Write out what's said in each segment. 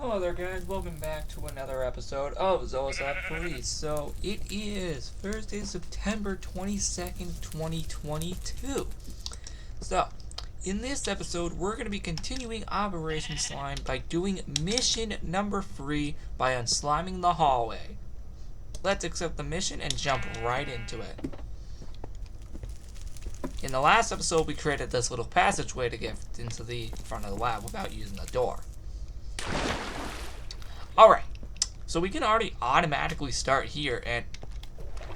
Hello there guys, welcome back to another episode of Zoazab Police. So, it is Thursday, September 22nd, 2022. So, in this episode, we're going to be continuing Operation Slime by doing mission number 3 by unsliming the hallway. Let's accept the mission and jump right into it. In the last episode, we created this little passageway to get into the front of the lab without using the door. Alright, so we can already automatically start here, and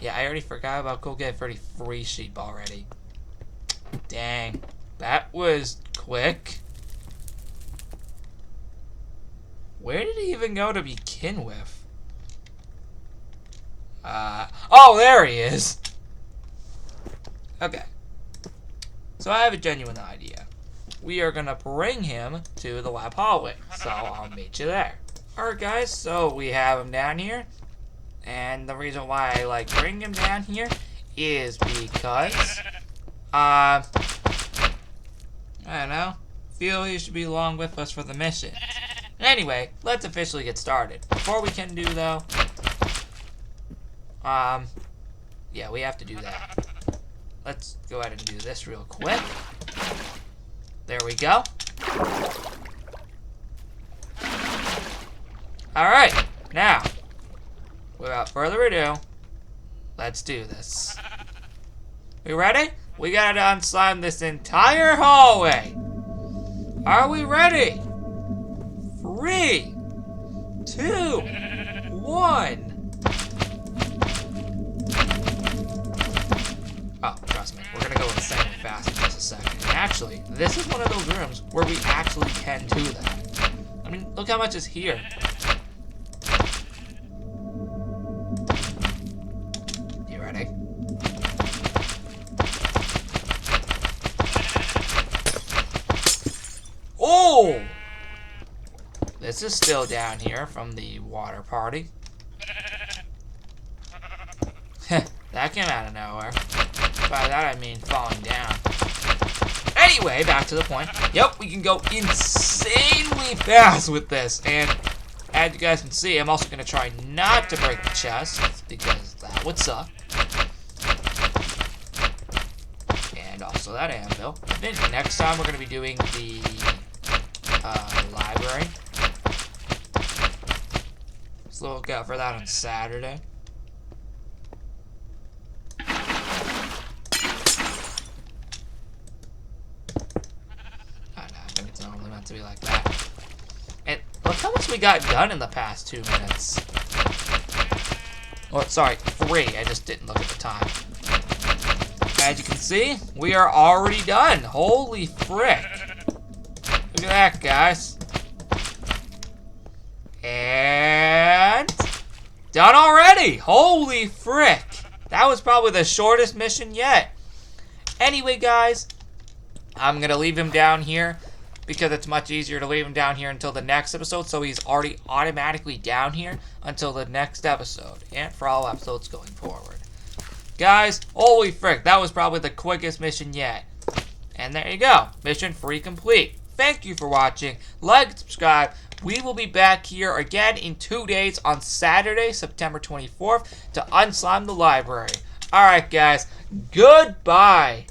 yeah, I already forgot about go get 30 free sheep already. Dang, that was quick. Where did he even go to begin with? Oh, there he is. Okay, so I have a genuine idea. We are gonna bring him to the lab hallway, so I'll meet you there. Alright guys, so we have him down here, and the reason why I like bringing him down here is because, I don't know, feel he should be along with us for the mission. Anyway, let's officially get started. Before we can do though, yeah, we have to do that. Let's go ahead and do this real quick. There we go. Alright, now, without further ado, let's do this. We ready? We gotta unslime this entire hallway. Are we ready? 3, 2, 1. Oh, trust me, we're gonna go insanely fast in just a second. Actually, this is one of those rooms where we actually can do that. I mean, look how much is here. Oh! This is still down here from the water party. That came out of nowhere. By that I mean falling down. Anyway, back to the point. Yep, we can go insanely fast with this. And as you guys can see, I'm also going to try not to break the chest, because that would suck. And also that anvil. I think next time we're going to be doing the library. So look out for that on Saturday. I think it's normally meant to be like that. And look how much we got done in the past 2 minutes. Oh, sorry, 3. I just didn't look at the time. As you can see, we are already done. Holy frick. Look at that, guys. And done already. Holy frick. That was probably the shortest mission yet. Anyway, guys, I'm going to leave him down here because it's much easier to leave him down here until the next episode. So he's already automatically down here until the next episode and for all episodes going forward. Guys, holy frick. That was probably the quickest mission yet. And there you go. Mission 3 complete. Thank you for watching. Like and subscribe. We will be back here again in 2 days on Saturday, September 24th to unslime the library. Alright, guys. Goodbye.